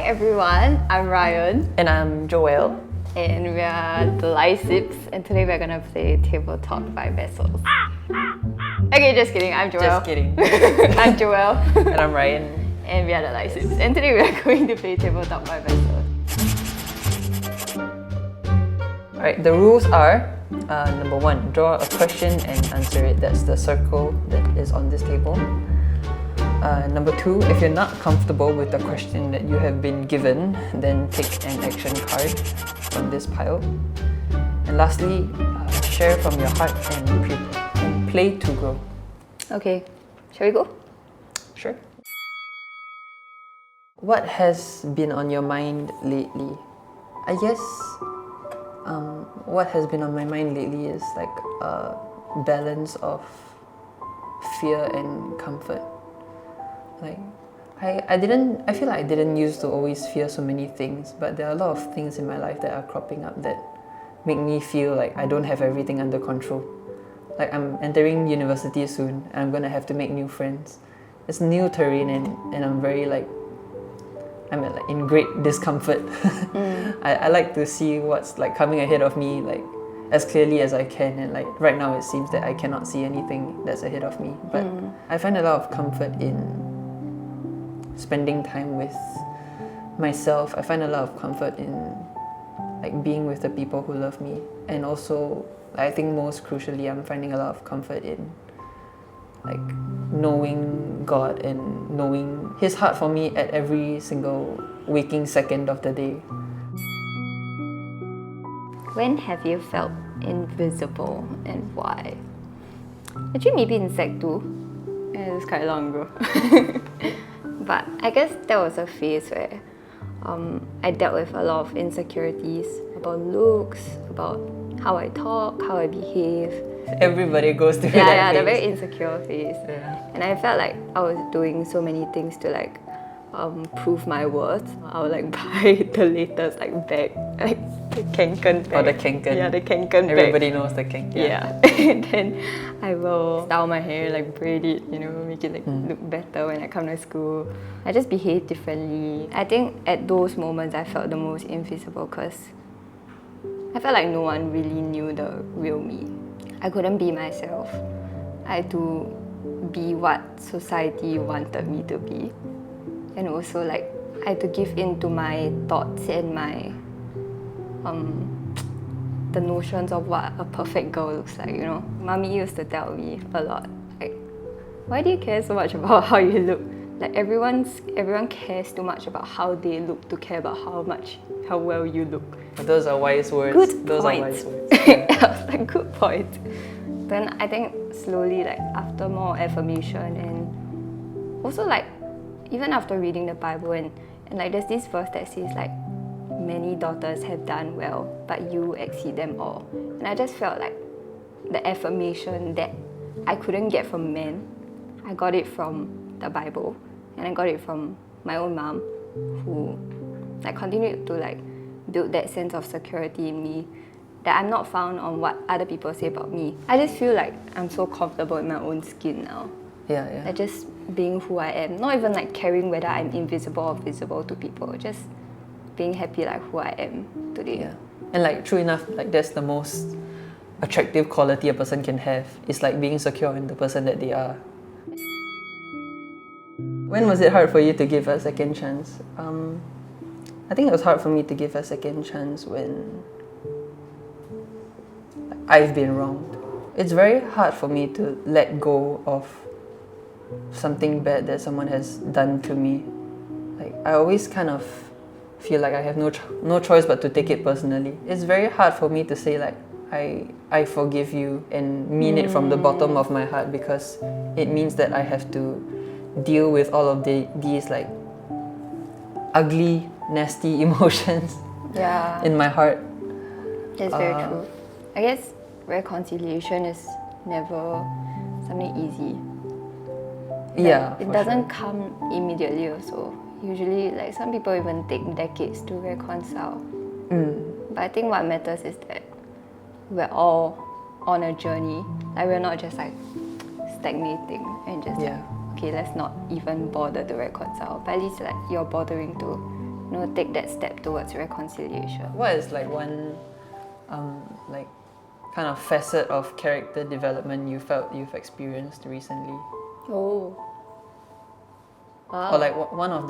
everyone, I'm Ryan. And I'm Joelle. And we are the Lysibs, and today we're gonna play TableTalk by Vessels. Okay, just kidding, I'm Joelle. Just kidding. I'm Joelle. And I'm Ryan. And we are the Lysibs. And today we are going to play TableTalk by Vessels. Alright, the rules are number one, draw a question and answer it. That's the circle that is on this table. Number two, if you're not comfortable with the question that you have been given, then take an action card from this pile. And lastly, share from your heart and play to grow. Okay, shall we go? Sure. What has been on your mind lately? I guess what has been on my mind lately is like a balance of fear and comfort. Like I feel like I didn't used to always fear so many things, but there are a lot of things in my life that are cropping up that make me feel like I don't have everything under control. Like I'm entering university soon and I'm gonna have to make new friends. It's new terrain and I'm very I'm in great discomfort. I like to see what's like coming ahead of me like as clearly as I can, and like right now it seems that I cannot see anything that's ahead of me. But I find a lot of comfort in spending time with myself. I find a lot of comfort in like being with the people who love me, and also I think most crucially I'm finding a lot of comfort in like knowing God and knowing His heart for me at every single waking second of the day. When have you felt invisible and why? Actually, maybe in Sec 2. Yeah, it's quite long ago. But I guess that was a phase where I dealt with a lot of insecurities about looks, about how I talk, how I behave. Everybody goes through that Yeah, phase. the very insecure phase. Yeah. And I felt like I was doing so many things to like prove my worth. I would like buy the latest like bag, like the Kanken bag. Or the Kanken. Yeah, the Kanken bag. Everybody knows the Kanken. Yeah. And then I will style my hair, like braid it, you know, make it like look better when I come to school. I just behave differently. I think at those moments I felt the most invisible because I felt like no one really knew the real me. I couldn't be myself. I had to be what society wanted me to be. And also like I had to give in to my thoughts and my the notions of what a perfect girl looks like, you know. Mommy used to tell me a lot, like, why do you care so much about how you look? Like everyone cares too much about how they look to care about how well you look. Those are wise words. Good Those point. are wise words. I was like, good point. Then I think slowly, like after more affirmation and also like even after reading the Bible and like there's this verse that says like many daughters have done well, but you exceed them all. And I just felt like the affirmation that I couldn't get from men, I got it from the Bible, and I got it from my own mom, who like continued to like build that sense of security in me that I'm not found on what other people say about me. I just feel like I'm so comfortable in my own skin now. Yeah. Like just being who I am, not even like caring whether I'm invisible or visible to people, just being happy like who I am today. Yeah. And like true enough, like that's the most attractive quality a person can have. It's like being secure in the person that they are. When was it hard for you to give a second chance? I think it was hard for me to give a second chance when I've been wronged. It's very hard for me to let go of something bad that someone has done to me. Like I always kind of feel like I have no choice but to take it personally. It's very hard for me to say like I forgive you and mean it from the bottom of my heart, because it means that I have to deal with all of these like ugly, nasty emotions in my heart. That's very true. I guess reconciliation is never something easy. Yeah, it doesn't come immediately also. Usually like some people even take decades to reconcile. But I think what matters is that we're all on a journey. Like we're not just like stagnating and just like, okay, let's not even bother to reconcile. But at least like you're bothering to take that step towards reconciliation. What is like one like kind of facet of character development you felt you've experienced recently? Oh. Wow. Or like one of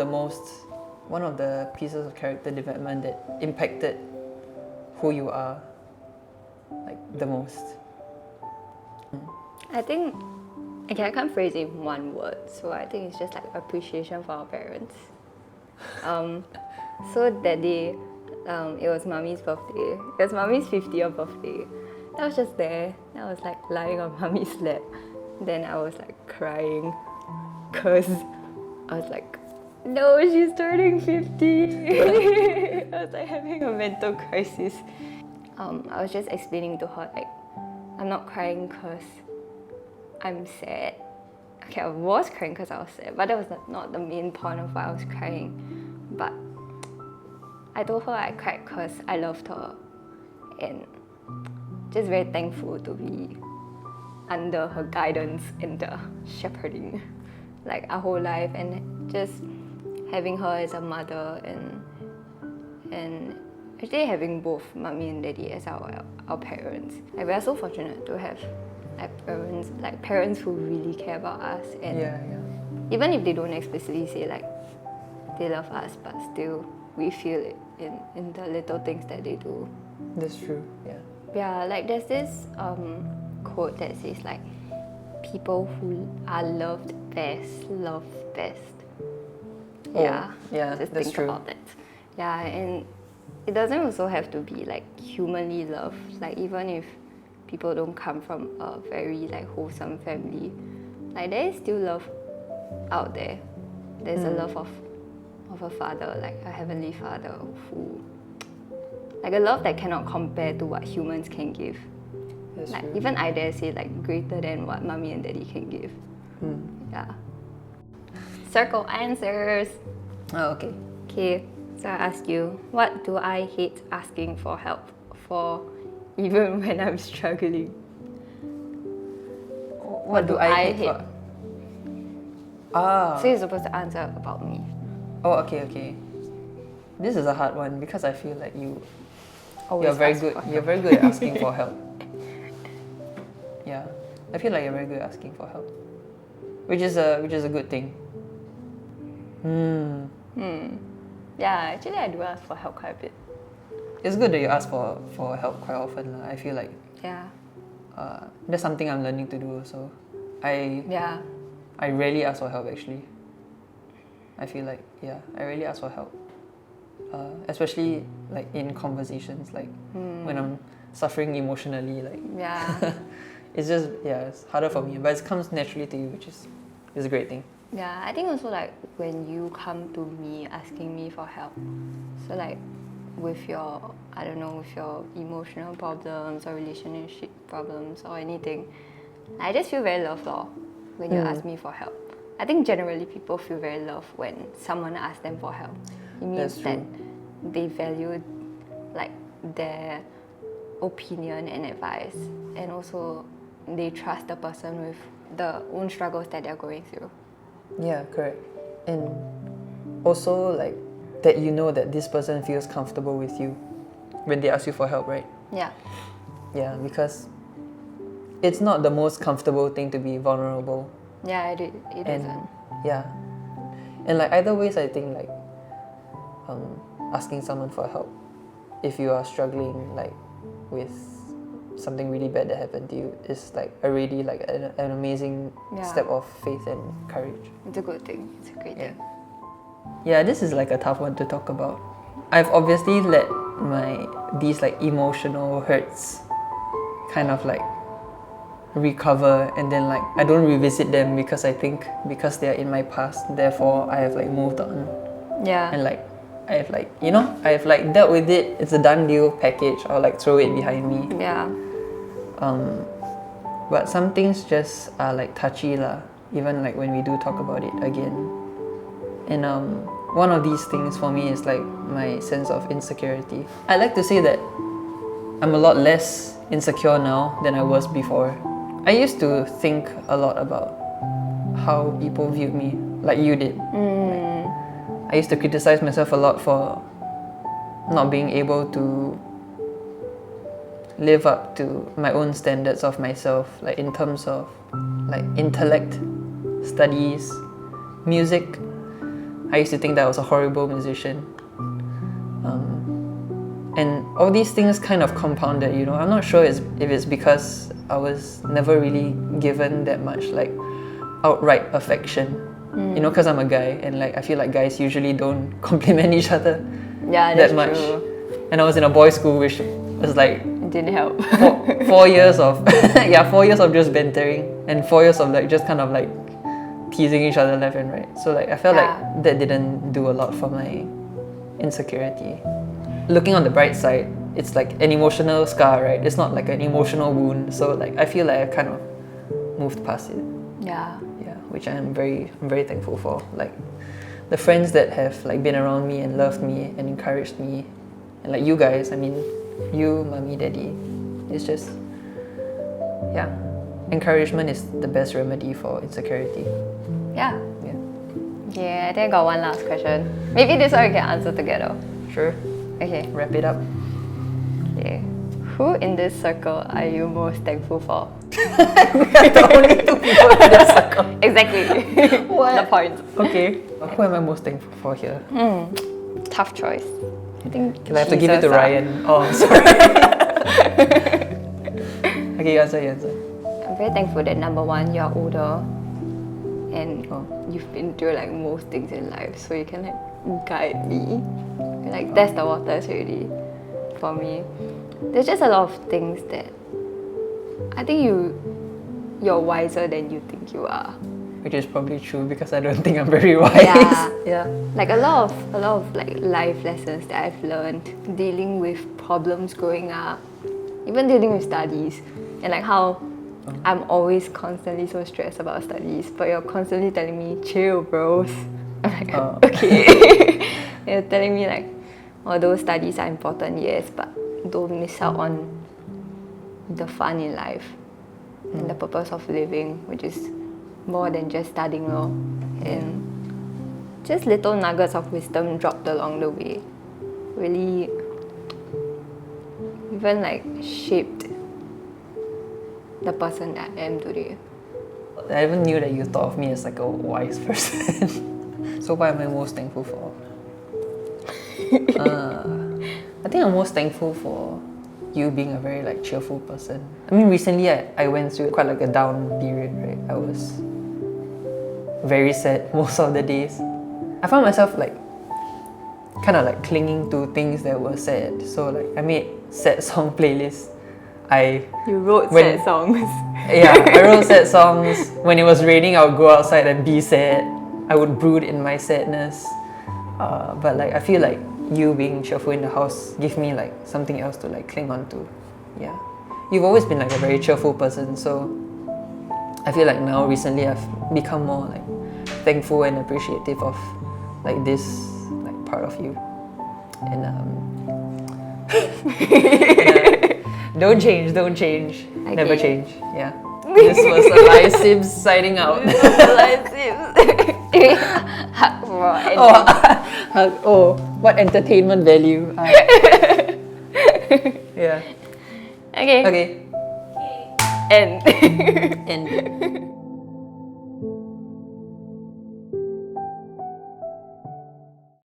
the pieces of character development that impacted who you are like the most? I think, okay, I can't phrase it in one word, so I think it's just like appreciation for our parents. So that day, it was Mummy's birthday. It was Mummy's 50th birthday. I was just there. I was like lying on Mummy's lap. Then I was like crying because I was like, no, she's turning 50. I was like having a mental crisis. I was just explaining to her like, I'm not crying because I'm sad. Okay, I was crying because I was sad, but that was not the main point of why I was crying. But I told her I cried because I loved her and just very thankful to be under her guidance and the shepherding like our whole life, and just having her as a mother and actually having both Mommy and Daddy as our parents. Like, we are so fortunate to have parents who really care about us, and even if they don't explicitly say like they love us, but still we feel it in the little things that they do. That's true. Yeah, like there's this quote that says like, people who are loved best love best. Just that's think true. about that. Yeah, and it doesn't also have to be like humanly loved. Like, even if people don't come from a very like wholesome family, like there is still love out there. There's a love of a father, like a heavenly father, who like a love that cannot compare to what humans can give. That's like true. Even I dare say like greater than what Mommy and Daddy can give. Yeah. Circle answers. Oh, okay. Okay, so I ask you, what do I hate asking for help for, even when I'm struggling? What do I hate? So you're supposed to answer about me. Oh, okay. This is a hard one because I feel like you're Always very ask good. for help. You're very good at asking for help. Yeah, I feel like you're very good at asking for help, which is a good thing. Yeah, actually I do ask for help quite a bit. It's good that you ask for help quite often. I feel like Yeah. that's something I'm learning to do also. I rarely ask for help actually. I feel like I rarely ask for help, especially like in conversations, like when I'm suffering emotionally, like it's just it's harder for me, but it comes naturally to you, which is a great thing. Yeah, I think also like when you come to me asking me for help, so like with your, I don't know, with your emotional problems or relationship problems or anything, I just feel very loved when you ask me for help. I think generally people feel very loved when someone asks them for help. It means that they value like their opinion and advice, and also they trust the person with the own struggles that they're going through. Yeah, correct. And also like that you know that this person feels comfortable with you when they ask you for help, right? Yeah. Yeah, because it's not the most comfortable thing to be vulnerable. Yeah, it isn't. Yeah. And like either ways, I think like asking someone for help if you are struggling like with something really bad that happened to you is like already like an amazing step of faith and courage. It's a good thing. It's a great thing. Yeah, this is like a tough one to talk about. I've obviously let these like emotional hurts kind of like recover, and then like I don't revisit them because I think because they are in my past, therefore I have like moved on. Yeah. And like I have like, I have like dealt with it, it's a done deal package, or like throw it behind me. Yeah. But some things just are like touchy lah, even like when we do talk about it again. And one of these things for me is like my sense of insecurity. I like to say that I'm a lot less insecure now than I was before. I used to think a lot about how people viewed me, like you did. I used to criticize myself a lot for not being able to live up to my own standards of myself, like in terms of like intellect, studies, music. I used to think that I was a horrible musician. And all these things kind of compounded, you know. I'm not sure if it's because I was never really given that much like outright affection. You know, because I'm a guy and like I feel like guys usually don't compliment each other that much. True. And I was in a boys' school, which was like It didn't help. 4 years of 4 years of just bantering and 4 years of like just kind of like teasing each other left and right. So like I felt like that didn't do a lot for my insecurity. Looking on the bright side, it's like an emotional scar, right? It's not like an emotional wound. So like I feel like I kind of moved past it. Yeah. Which I'm very thankful for. Like the friends that have like been around me and loved me and encouraged me, and like you guys. I mean, you, mommy, daddy. It's just encouragement is the best remedy for insecurity. Yeah, I think I got one last question. Maybe this one we can answer together. Sure. Okay. Wrap it up. Okay. Who in this circle are you most thankful for? We are the only two people in this circle. Exactly. What? The point. Okay. Who am I most thankful for here? Tough choice. I think I have to give it to Jesus, Ryan. Oh, I'm sorry. Okay, you answer. I'm very thankful that number one, you're older and you've been through like most things in life, so you can like guide me. Like test the waters already for me. There's just a lot of things that I think you're wiser than you think you are. Which is probably true because I don't think I'm very wise. Yeah. Like a lot of like life lessons that I've learned dealing with problems growing up, even dealing with studies, and like how I'm always constantly so stressed about studies, but you're constantly telling me, chill, bros. I'm like, okay. You're telling me like, although studies are important, yes, but don't miss out on the fun in life and the purpose of living, which is more than just studying law. And just little nuggets of wisdom dropped along the way really even like shaped the person that I am today. I even knew that you thought of me as like a wise person. So what am I most thankful for? I think I'm most thankful for you being a very like cheerful person. I mean, recently I went through quite like a down period, right? I was very sad most of the days. I found myself like kind of like clinging to things that were sad. So like I made sad song playlists. You wrote sad songs. Yeah, I wrote sad songs. When it was raining, I would go outside and be sad. I would brood in my sadness. But like I feel like you being cheerful in the house give me like something else to like cling on to. Yeah, you've always been like a very cheerful person, so I feel like now recently I've become more like thankful and appreciative of like this like part of you. And don't change. Okay. Never change. Yeah. This was Alive Sibs signing out. What entertainment value. Yeah. Okay. Okay. End. End.